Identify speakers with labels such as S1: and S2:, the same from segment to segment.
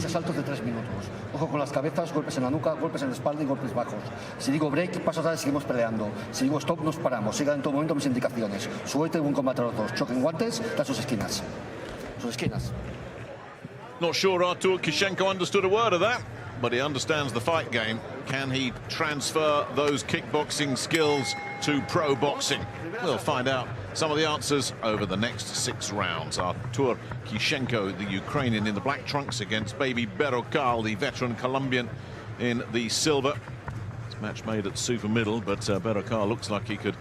S1: asaltos de 3 minutos. Ojo con las cabezas, golpes en la nuca, golpes en la espalda y golpes bajos. Si digo break, paso atrás y seguimos peleando. Si digo stop, nos paramos. Sigan en todo momento mis indicaciones. Suerte y buen combate a los dos. Choque en guantes, a sus esquinas. Sus esquinas.
S2: Not sure Artur Kyshenko understood a word of that, but he understands the fight game. Can he transfer those kickboxing skills to pro boxing? We'll find out some of the answers over the next 6 rounds. Artur Kyshenko, the Ukrainian, in the black trunks against Beibi Berrocal, the veteran Colombian, in the silver. It's match made at super middle, but Berrocal looks like he could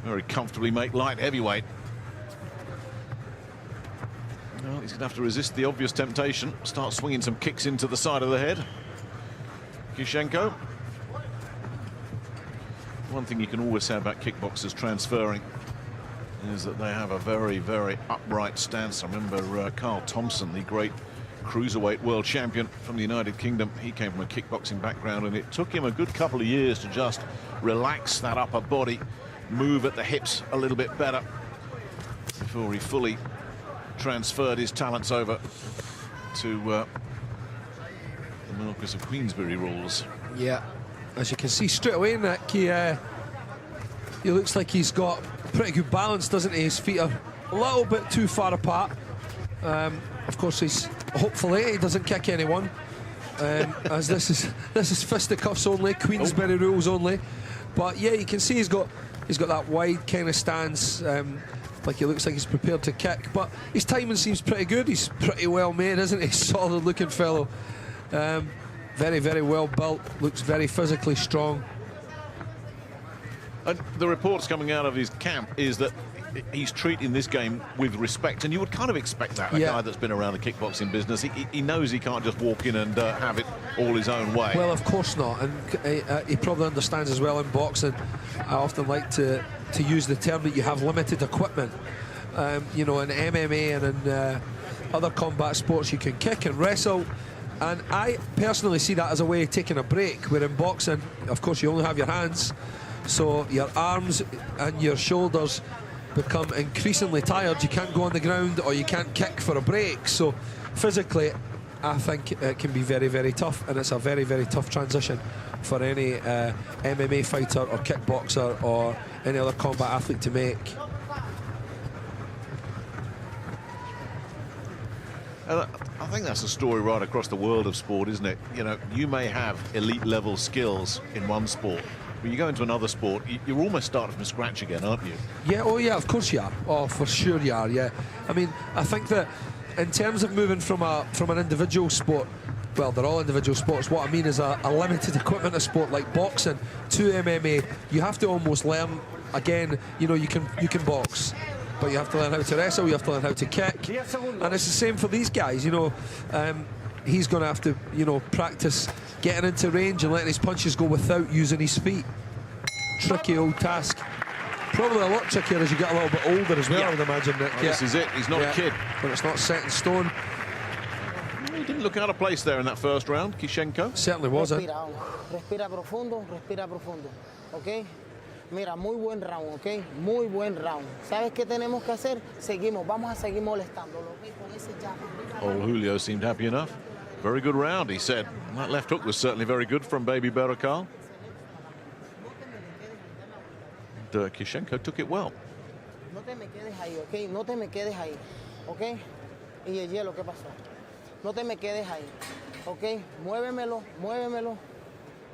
S2: very comfortably make light heavyweight. Well, he's going to have to resist the obvious temptation, start swinging some kicks into the side of the head. Kyshenko. One thing you can always say about kickboxers transferring is that they have a very, very upright stance. I remember Carl Thompson, the great cruiserweight world champion from the United Kingdom. He came from a kickboxing background, and it took him a good couple of years to just relax that upper body, move at the hips a little bit better before he fully transferred his talents over to the Marquis of Queensberry rules.
S3: Yeah, as you can see straight away, Nick, he looks like he's got pretty good balance, doesn't he? His feet are a little bit too far apart. Of course, hopefully he doesn't kick anyone, as this is fisticuffs only, Queensberry rules only. But yeah, you can see he's got that wide kind of stance. Like he looks like he's prepared to kick, but his timing seems pretty good. He's pretty well made, isn't he? Solid looking fellow. Very, very well built, looks very physically strong.
S2: And the reports coming out of his camp is that he's treating this game with respect, and you would kind of expect that, a guy that's been around the kickboxing business. He knows he can't just walk in and have it all his own way.
S3: Well, of course not, and he probably understands as well in boxing. I often like to use the term that you have limited equipment. You know, in MMA and in other combat sports, you can kick and wrestle, and I personally see that as a way of taking a break, where in boxing, of course, you only have your hands, so your arms and your shoulders become increasingly tired. You can't go on the ground or you can't kick for a break, so physically I think it can be very, very tough, and it's a very, very tough transition for any MMA fighter or kickboxer or any other combat athlete to make.
S2: I think that's a story right across the world of sport, isn't it? You know, you may have elite level skills in one sport, but you go into another sport, you're almost starting from scratch again, aren't you?
S3: Yeah, oh yeah, of course you are. Oh, for sure you are, yeah. I mean, I think that in terms of moving from an individual sport, well, they're all individual sports. What I mean is a limited equipment of sport like boxing to MMA, you have to almost learn again. You know, you can box, but you have to learn how to wrestle, you have to learn how to kick, and it's the same for these guys. You know, he's going to have to, you know, practice getting into range and letting his punches go without using his feet. Tricky old task. Probably a lot trickier as you get a little bit older as well, I would imagine. Nick.
S2: Well, this is it, he's not a kid.
S3: But it's not set in stone.
S2: He didn't look out of place there in that first round, Kyshenko.
S3: Certainly wasn't.
S4: Respira profundo, ¿ok? Mira, muy buen round, ¿ok? Muy buen round. ¿Sabes qué tenemos que hacer? Seguimos, vamos a seguir molestándolo, ¿ok? Con ese jab.
S2: Old Julio seemed happy enough. Very good round, he said. And that left hook was certainly very good from Beibi Berrocal. Kyshenko took it well.
S4: No te me quedes ahí, ¿ok? No te me quedes ahí, ¿ok? Y el hielo, ¿qué pasó? No te me quedes ahí, ¿ok? Muévemelo,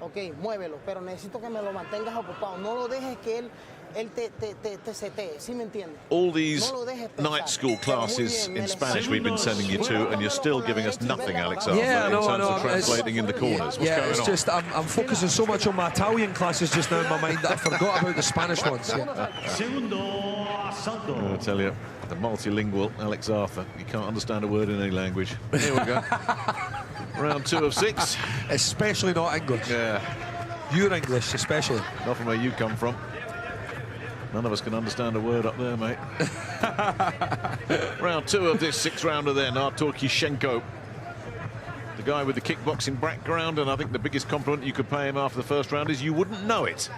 S4: ¿ok? Muévelo, pero necesito que me lo mantengas ocupado. No lo dejes que él te setee, ¿sí me entiendes?
S2: All these night school classes in Spanish we've been sending you to, and you're still giving us nothing, Alex, in terms of translating in the corners. What's going on?
S3: It's just I'm focusing so much on my Italian classes just now in my mind that I forgot about the Spanish ones.
S2: I tell you, the multilingual Alex Arthur, you can't understand a word in any language. Here we go. Round 2 of 6.
S3: Especially not English.
S2: Yeah.
S3: Your English, especially.
S2: Not from where you come from. None of us can understand a word up there, mate. Round 2 of this 6th rounder then, Artur Kyshenko. The guy with the kickboxing background, and I think the biggest compliment you could pay him after the first round is you wouldn't know it.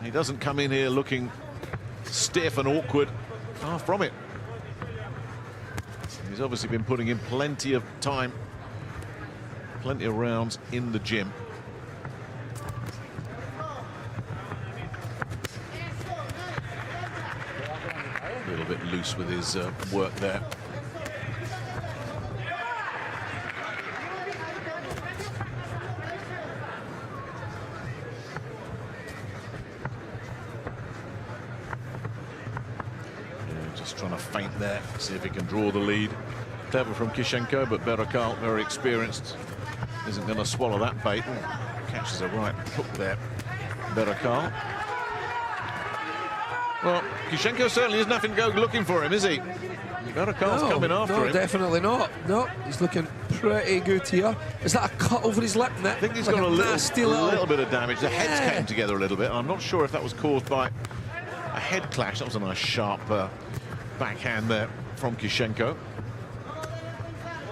S2: He doesn't come in here looking stiff and awkward. Far from it. He's obviously been putting in plenty of time Plenty of rounds in the gym. A little bit loose with his work there. Just trying to feint there, see if he can draw the lead. Clever from Kyshenko, but Berrocal, very experienced, isn't going to swallow that bait. Catches a right hook there, Berrocal. Well, Kyshenko certainly is nothing to go looking for him, is he? Berrocal's coming after him.
S3: Definitely not. No, he's looking pretty good here. Is that a cut over his lip there?
S2: I think he's got a little bit of damage. The heads came together a little bit. I'm not sure if that was caused by a head clash. That was a nice sharp backhand there from Kyshenko.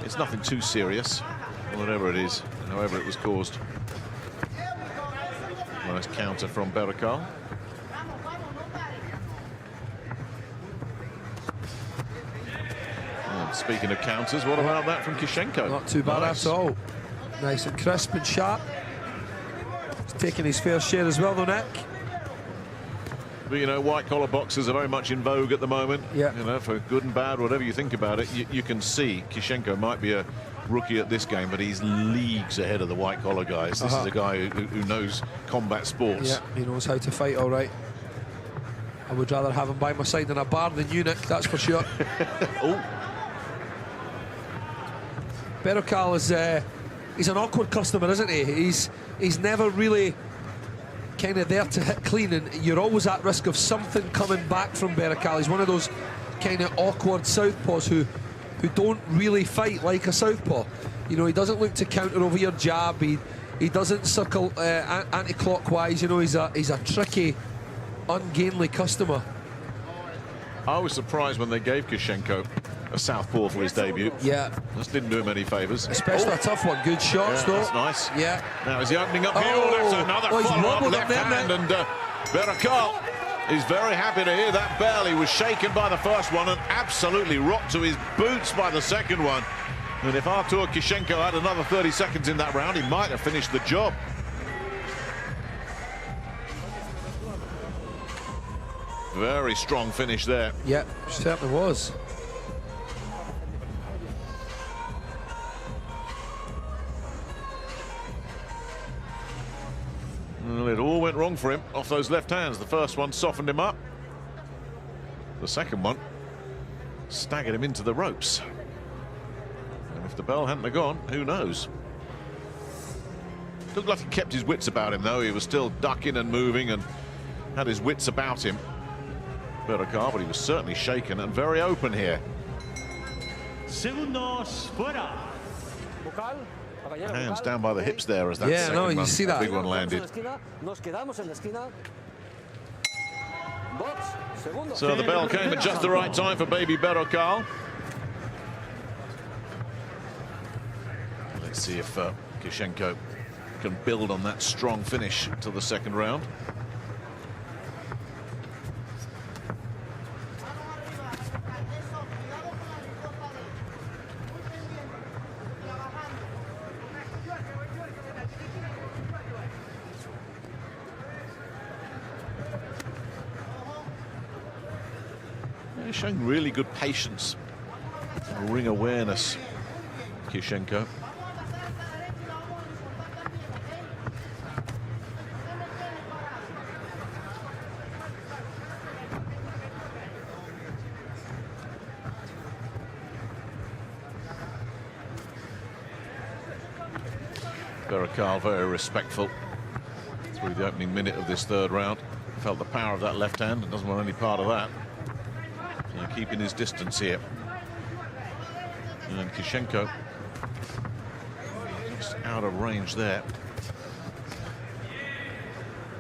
S2: It's nothing too serious, whatever it is, however it was caused. Nice counter from Berrocal. Speaking of counters, what about that from Kyshenko?
S3: Not too bad at all. Nice and crisp and sharp. He's taking his fair share as well, though, Nick.
S2: But, you know, white-collar boxers are very much in vogue at the moment.
S3: Yeah.
S2: You know, for good and bad, whatever you think about it, you can see Kyshenko might be a rookie at this game, but he's leagues ahead of the white-collar guys. This is a guy who knows combat sports.
S3: Yeah, he knows how to fight all right. I would rather have him by my side in a bar than you, Nick, that's for sure.
S2: Oh.
S3: Berrocal is he's an awkward customer, isn't he? He's never really kind of there to hit clean, and you're always at risk of something coming back from Berrocal. He's one of those kind of awkward southpaws who don't really fight like a southpaw. You know, he doesn't look to counter over your jab. He doesn't circle anti-clockwise. You know, he's a tricky, ungainly customer.
S2: I was surprised when they gave Kyshenko a southpaw for his debut.
S3: Yeah.
S2: This didn't do him any favours.
S3: Especially a tough one. Good shots, though.
S2: That's nice.
S3: Yeah.
S2: Now, is he opening up here? That's another follow-up left hand. And Berrocal is very happy to hear that bell. He was shaken by the first one and absolutely rocked to his boots by the second one. And if Artur Kyshenko had another 30 seconds in that round, he might have finished the job. Very strong finish there.
S3: Yeah, certainly was.
S2: Well, it all went wrong for him off those left hands. The first one softened him up. The second one staggered him into the ropes. And if the bell hadn't have gone, who knows? Looked like he kept his wits about him, though. He was still ducking and moving and had his wits about him. Berrocal, but he was certainly shaken and very open here.
S5: Segundos fuera.
S2: Hands down by the hips there as that second
S3: you see that
S2: big one landed. So the bell came at just the right time for Beibi Berrocal. Let's see if Kyshenko can build on that strong finish to the second round. He's showing really good patience, ring awareness, Kyshenko. Berrocal very respectful through the opening minute of this third round. Felt the power of that left hand and doesn't want any part of that. Keeping his distance here. And Kyshenko just out of range there.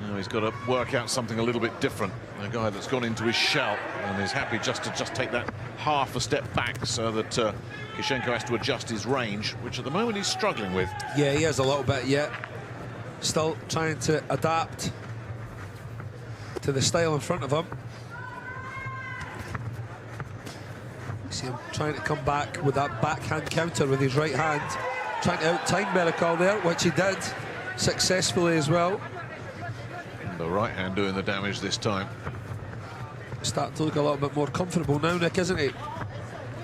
S2: Now he's got to work out something a little bit different. A guy that's gone into his shell and is happy just to take that half a step back so that Kyshenko has to adjust his range, which at the moment he's struggling with.
S3: Yeah, he has a little bit yet. Still trying to adapt to the style in front of him. See him trying to come back with that backhand counter with his right hand. trying to out-time Berrocal there, which he did successfully as well.
S2: And the right hand doing the damage this time.
S3: Starting to look a little bit more comfortable now, Nick, isn't he?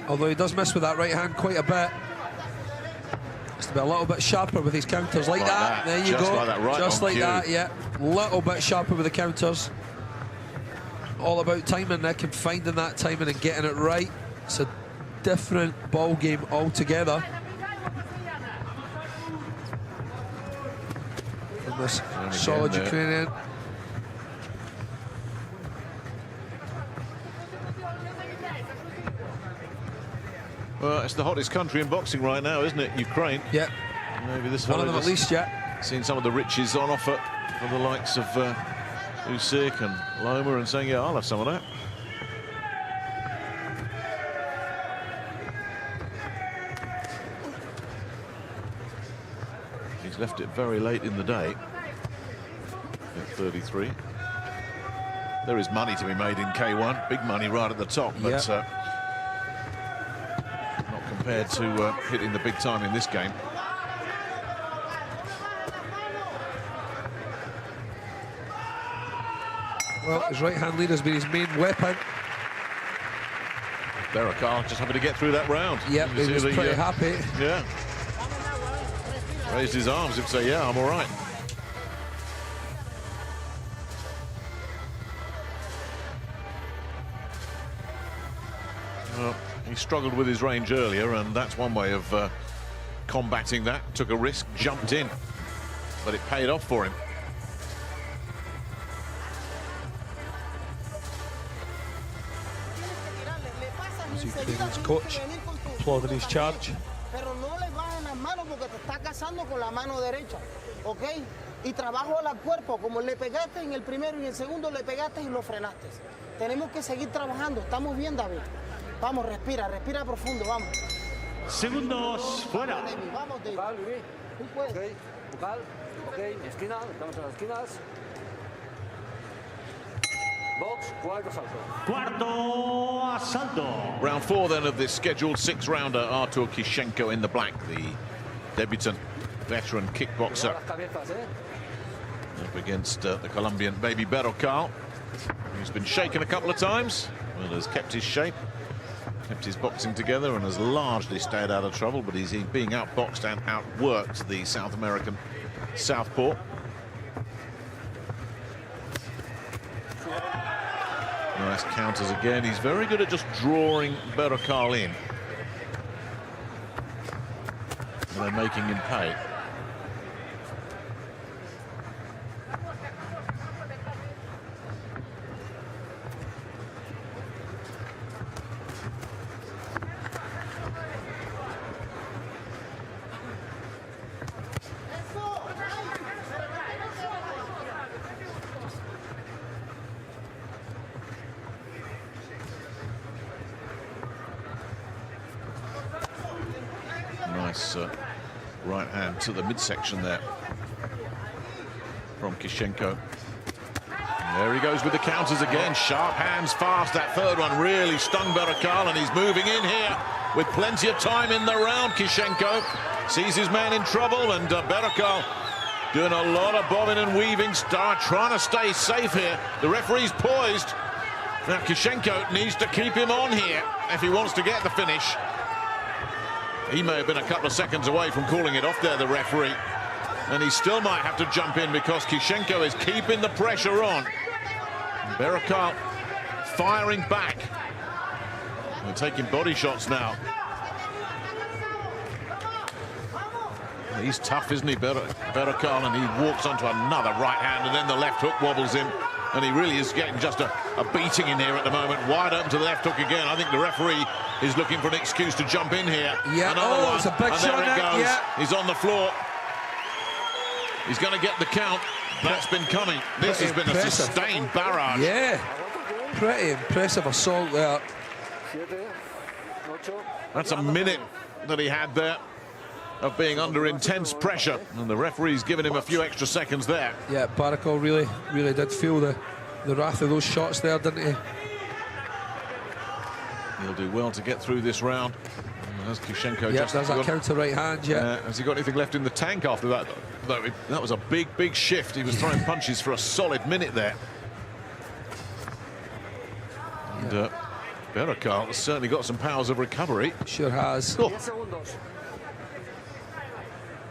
S3: Although he does miss with that right hand quite a bit. Just to be a little bit sharper with his counters, like that. There you
S2: just
S3: go.
S2: Like that, right
S3: just like
S2: cue.
S3: that, yeah. Little bit sharper with the counters. All about timing, Nick, and finding that timing and getting it right. It's a different ball game altogether. From this solid Ukrainian.
S2: Well, it's the hottest country in boxing right now, isn't it? Ukraine.
S3: Yeah.
S2: Maybe this
S3: one of them at least, yeah.
S2: Seeing some of the riches on offer for the likes of Usyk and Loma, and saying, yeah, I'll have some of that. He's left it very late in the day at 33. There is money to be made in K1, big money right at the top, but not compared to hitting the big time in this game.
S3: Well, his right-hand lead has been his main weapon.
S2: Berrocal just happy to get through that round.
S3: Yep, he was pretty happy.
S2: Yeah. Raised his arms and say, yeah, I'm all right. Well, he struggled with his range earlier, and that's one way of combating that. Took a risk, jumped in, but it paid off for him.
S3: Ukrainian's coach applauding his charge.
S4: Pero no le bajen las manos porque te está cazando con la mano derecha, ¿ok? Y trabajo al cuerpo, como le pegaste en el primero y en el segundo le pegaste y lo frenaste. Tenemos que seguir trabajando, estamos bien, David. Vamos, respira, respira profundo, vamos.
S5: Segundos fuera.
S4: Vamos, David. Tú puedes.
S6: Vocal, ok, esquina, estamos en las esquinas. Box, cuarto asalto.
S5: Cuarto asalto.
S2: Round 4 then of this scheduled 6-rounder. Artur Kyshenko in the black, the debutant veteran kickboxer, up against the Colombian Beibi Berrocal. He's been shaken a couple of times, but has kept his shape, kept his boxing together, and has largely stayed out of trouble, but he's being outboxed and outworked, the South American southpaw. Nice counters again. He's very good at just drawing Berrocal in and then making him pay. Nice right hand to the midsection there from Kyshenko. And there he goes with the counters again. Sharp hands fast. That third one really stung Berrocal, and he's moving in here with plenty of time in the round. Kyshenko sees his man in trouble, and Berrocal doing a lot of bobbing and weaving, trying to stay safe here. The referee's poised. Now Kyshenko needs to keep him on here if he wants to get the finish. He may have been a couple of seconds away from calling it off there, the referee. And he still might have to jump in because Kyshenko is keeping the pressure on. Berrocal firing back. They're taking body shots now. He's tough, isn't he, Berrocal? And he walks onto another right hand, and then the left hook wobbles him. And he really is getting just a beating in here at the moment. Wide open to the left hook again. I think the referee is looking for an excuse to jump in here.
S3: Yeah,
S2: another one.
S3: It's a big
S2: and
S3: shot.
S2: There it goes.
S3: Yeah.
S2: He's on the floor. He's going to get the count. That's been coming. This has been a sustained barrage.
S3: Yeah, pretty impressive assault there.
S2: That's a minute that he had there of being under intense pressure, and the referee's given him a few extra seconds there.
S3: Yeah, Berrocal really did feel the wrath of those shots there, didn't he?
S2: He'll do well to get through this round. Has Kyshenko
S3: There's that counter right hand,
S2: has he got anything left in the tank after that? That was a big shift. He was throwing punches for a solid minute there. And Berrocal has certainly got some powers of recovery.
S3: Sure has.
S2: Oh.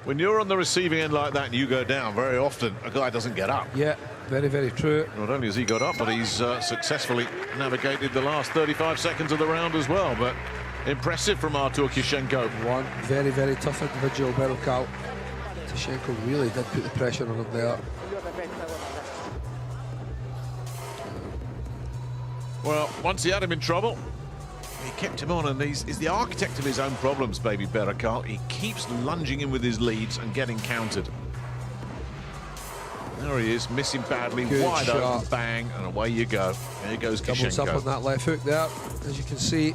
S2: When you're on the receiving end like that and you go down, very often a guy doesn't get up.
S3: Yeah, very true.
S2: Not only has he got up, but he's successfully navigated the last 35 seconds of the round as well. But impressive from Artur Kyshenko.
S3: One very tough individual, Berrocal. Kyshenko really did put the pressure on him there.
S2: Well, once he had him in trouble, he kept him on, and he's the architect of his own problems, Beibi Berrocal. He keeps lunging in with his leads and getting countered. There he is, missing badly,
S3: Good
S2: wide
S3: shot.
S2: open, bang, and away you go. There goes
S3: Doubles up
S2: Kyshenko.
S3: on that left hook there. As you can see,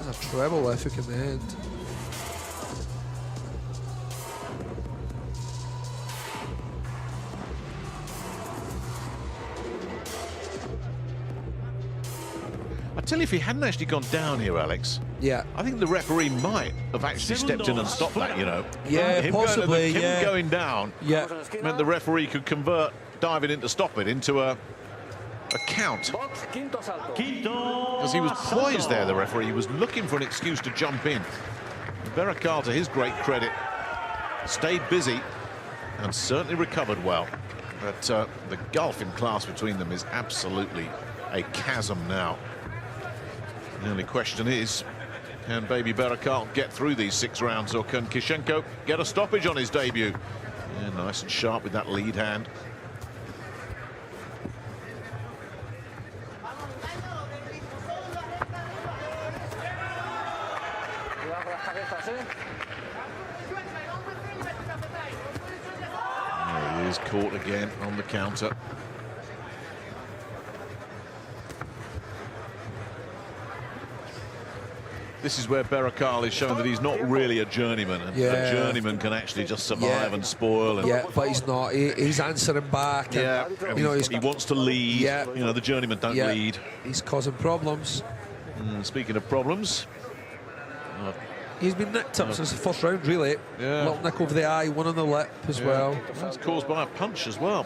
S3: there's a treble left hook in the end.
S2: I tell you, if he hadn't actually gone down here, Alex,
S3: Yeah.
S2: I think the referee might have actually stepped in and stopped that, you know.
S3: Yeah,
S2: him
S3: possibly,
S2: him going down
S3: Yeah.
S2: meant the referee could convert diving in to stop it into a count.
S6: Box, quinto salto.
S2: Because he was poised there, the referee. He was looking for an excuse to jump in. Berrocal, to his great credit, stayed busy and certainly recovered well. But the gulf in class between them is absolutely a chasm now. The only question is, can Beibi Berrocal get through these 6 rounds, or can Kyshenko get a stoppage on his debut? Yeah, nice and sharp with that lead hand.
S6: Cuidado con las cabezas, ¿eh?
S2: There he is, caught again on the counter. This is where Berrocal is showing that he's not really a journeyman, and a journeyman can actually just survive and spoil. And
S3: But he's not. He's answering back.
S2: Yeah,
S3: and, you know,
S2: he wants to lead.
S3: Yeah.
S2: You know, the journeymen don't lead.
S3: He's causing problems.
S2: Speaking of problems,
S3: He's been nicked up since the first round, really.
S2: Yeah.
S3: Little nick over the eye, one on the lip as well.
S2: That's caused by a punch as well.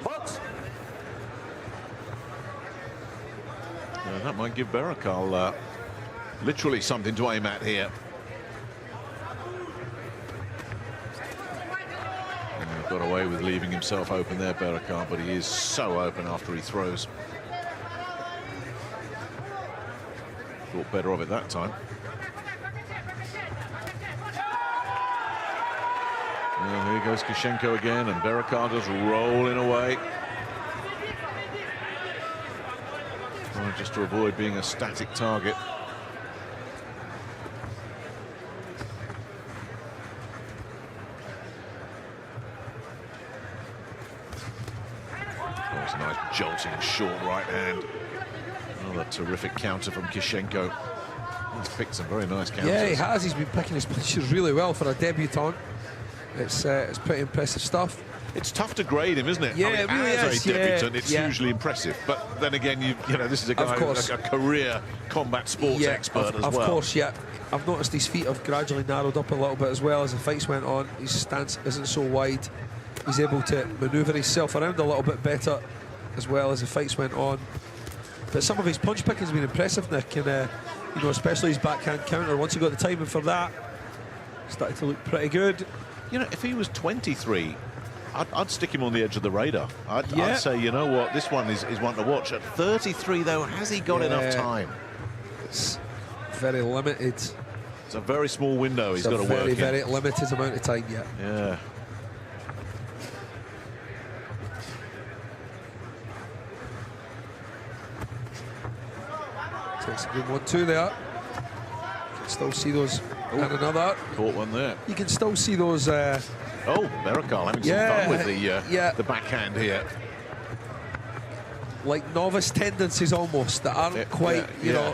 S6: Box.
S2: That might give Berrocal literally something to aim at here. Got away with leaving himself open there, Berrocal, but he is so open after he throws. Thought better of it that time. And here goes Kyshenko again, and Berrocal just rolling away. Just to avoid being a static target. It's a nice jolting short right hand. Another terrific counter from Kyshenko. He's picked some very nice counters.
S3: Yeah, he has. He's been picking his punches really well for a debutant. It's pretty impressive stuff.
S2: It's tough to grade him, isn't it?
S3: Yeah,
S2: I mean,
S3: it really
S2: as
S3: is.
S2: a debutant,
S3: Yeah,
S2: it's
S3: yeah.
S2: usually impressive. But then again, you know, this is a guy who's a career combat sports expert as well.
S3: Of course, yeah. I've noticed his feet have gradually narrowed up a little bit as well as the fights went on. His stance isn't so wide. He's able to manoeuvre himself around a little bit better as well as the fights went on. But some of his punch picking has been impressive, Nick, and you know, especially his backhand counter. Once he got the timing for that, started to look pretty good.
S2: You know, if he was 23, I'd stick him on the edge of the radar. I'd say, you know what, this one is one to watch. At 33, though, has he got enough time?
S3: It's very limited.
S2: It's a very small window he's got to work in.
S3: Very limited amount of time yet.
S2: Yeah.
S3: Takes a good 1-2 there. You can still see those. And another.
S2: Caught one there.
S3: You can still see those.
S2: Oh, Berrocal having some fun with the backhand here.
S3: Like novice tendencies almost that aren't quite, you know,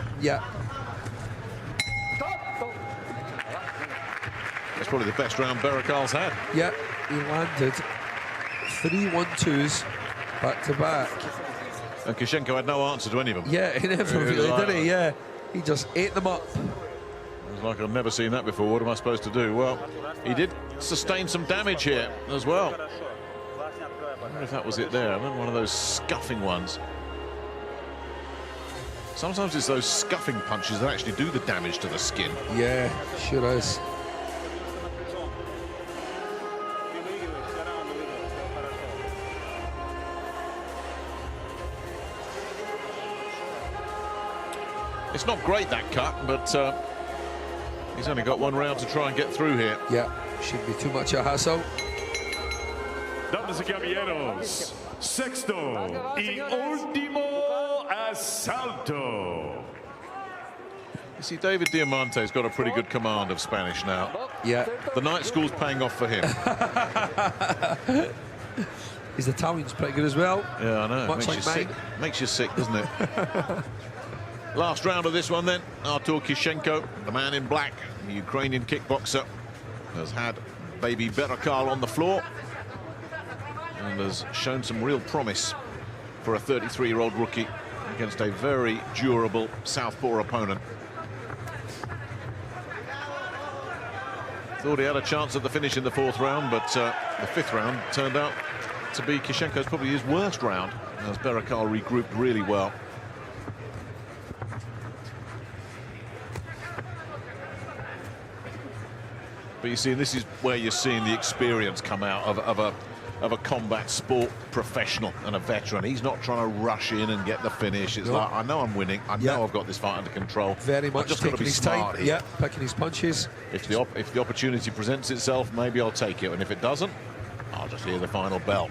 S2: That's probably the best round Berrocal's had.
S3: Yeah, he landed 3 1-2s Back to back.
S2: And Kyshenko had no answer to any of them.
S3: Yeah, he never really did he? Yeah, he just ate them up.
S2: It was like, I've never seen that before. What am I supposed to do? Well, he did sustain some damage here as well. I wonder if that was it there. I remember one of those scuffing ones. Sometimes it's those scuffing punches that actually do the damage to the skin.
S3: Yeah, sure is.
S2: It's not great, that cut, but he's only got one round to try and get through here.
S3: Yeah, shouldn't be too much a hassle.
S5: Damas y caballeros, sexto y último asalto.
S2: You see, David Diamante's got a pretty good command of Spanish now.
S3: Yeah.
S2: The night school's paying off for him.
S3: His Italian's pretty good as well.
S2: Yeah, I know.
S3: Much
S2: Makes
S3: like
S2: you
S3: mine.
S2: sick. Makes you sick, doesn't it? Last round of this one then. Artur Kyshenko, the man in black, the Ukrainian kickboxer, has had Beibi Berrocal on the floor and has shown some real promise for a 33-year-old rookie against a very durable southpaw opponent. Thought he had a chance at the finish in the fourth round, but the fifth round turned out to be Kyshenko's probably his worst round, as Berrocal regrouped really well. But you see, this is where you're seeing the experience come out of a combat sport professional and a veteran. He's not trying to rush in and get the finish. It's like, I know I'm winning. I know I've got this fight under control.
S3: Very much
S2: I've just got to be
S3: his
S2: smart
S3: time.
S2: here.
S3: Yeah, picking his punches.
S2: If the opportunity presents itself, maybe I'll take it. And if it doesn't, I'll just hear the final bell.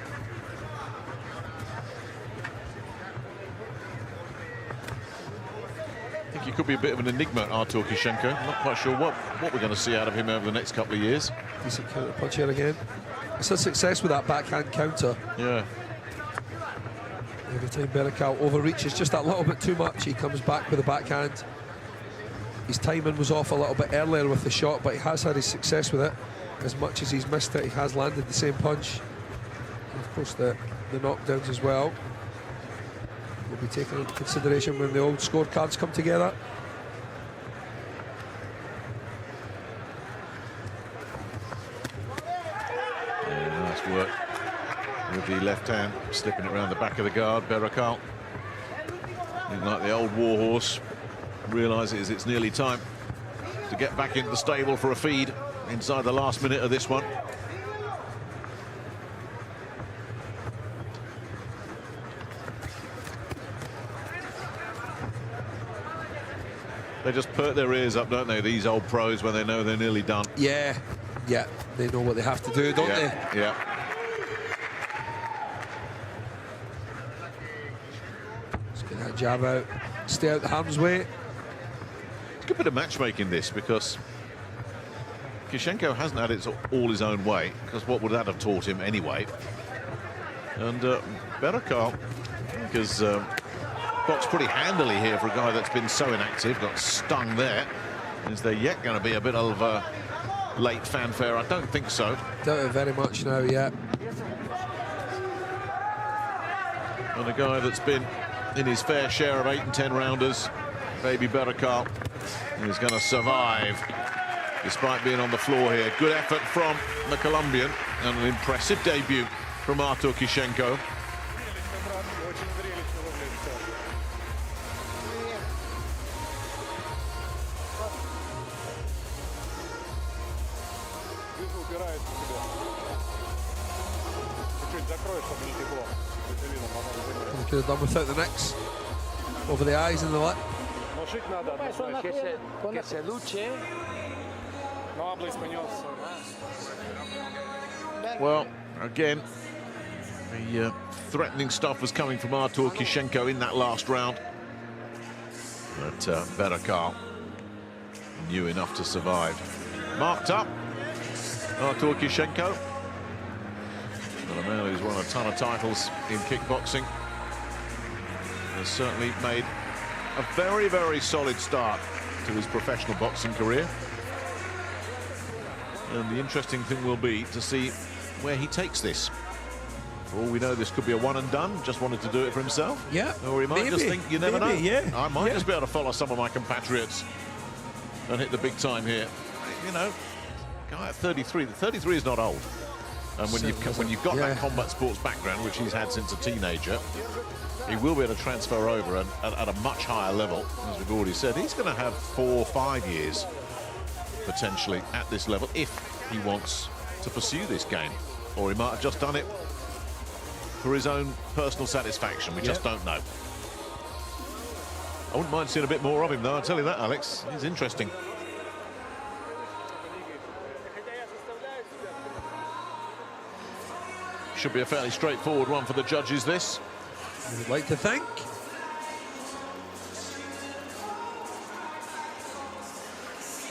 S2: I think he could be a bit of an enigma, Artur Kyshenko. I'm not quite sure what we're going to see out of him over the next couple of years.
S3: Decent counter punch here again. It's a success with that backhand counter.
S2: Yeah.
S3: Every time Berrocal overreaches just that little bit too much, he comes back with a backhand. His timing was off a little bit earlier with the shot, but he has had his success with it. As much as he's missed it, he has landed the same punch. And of course, the knockdowns as well will be taken into consideration when the old scorecards come together.
S2: Yeah, nice work with the left hand, slipping it around the back of the guard. Berrocal, looking like the old warhorse, realises it's nearly time to get back into the stable for a feed inside the last minute of this one. They just perk their ears up, don't they, these old pros, when they know they're nearly done.
S3: Yeah, yeah, they know what they have to do, don't they?
S2: Yeah.
S3: Let's get that jab out, stay out the harm's way.
S2: It's a good bit of matchmaking, this, because Kyshenko hasn't had it all his own way, because what would that have taught him anyway? And Berrocal, because boxed pretty handily here for a guy that's been so inactive, got stung there. Is there yet going to be a bit of late fanfare? I don't think so.
S3: Doubt it very much now, yeah.
S2: And a guy that's been in his fair share of 8 and 10 rounders, Beibi Berrocal, is going to survive despite being on the floor here. Good effort from the Colombian and an impressive debut from Artur Kyshenko.
S3: He could have done without the nicks over the eyes and the lip.
S2: Well, again, the threatening stuff was coming from Artur Kyshenko in that last round. But Berrocal knew enough to survive. Marked up, Artur Kyshenko. And a man who's won a ton of titles in kickboxing. Has certainly made a very, very solid start to his professional boxing career. And the interesting thing will be to see where he takes this. For all we know, this could be a one and done. Just wanted to do it for himself.
S3: Yeah.
S2: Or he might just think, you never know.
S3: Yeah.
S2: I might just be able to follow some of my compatriots and hit the big time here. You know, guy at 33. 33 is not old. And when you've got that combat sports background, which he's had since a teenager, he will be able to transfer over at a much higher level. As we've already said, he's going to have 4 or 5 years potentially at this level if he wants to pursue this game. Or he might have just done it for his own personal satisfaction. We just don't know. I wouldn't mind seeing a bit more of him, though. I'll tell you that, Alex. He's interesting. Should be a fairly straightforward one for the judges, this.
S3: I'd like to think.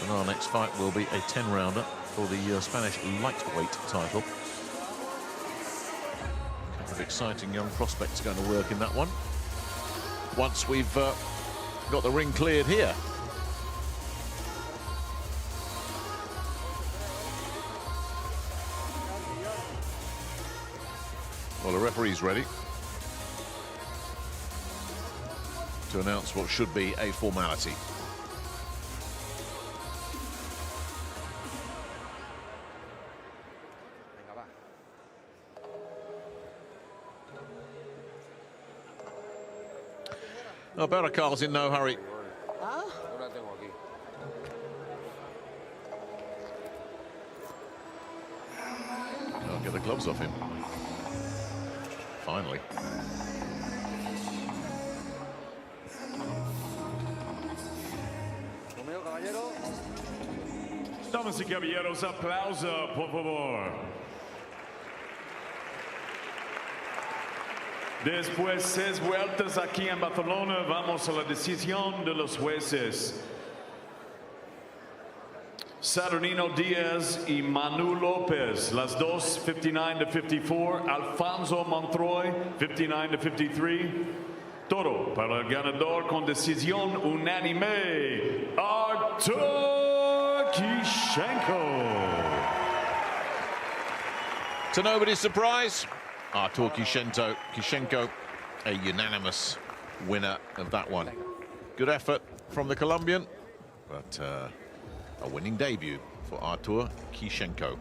S2: And our next fight will be a 10-rounder for the Spanish lightweight title. A couple of exciting young prospects going to work in that one. Once we've got the ring cleared here. Well, the referee's ready to announce what should be a formality. No, Berrocal's in no hurry. I'll get the gloves off him. Finally.
S5: Damas y caballeros, aplauso, por favor. Después 6 vueltas aquí en Barcelona, vamos a la decisión de los jueces. Saturnino Diaz y Manu Lopez, las dos 59-54. Alfonso Montroy, 59-53. Todo para el ganador con decisión unánime, Artur Kyshenko.
S2: To nobody's surprise, Artur Kyshenko, a unanimous winner of that one. Good effort from the Colombian, but a winning debut for Artur Kyshenko.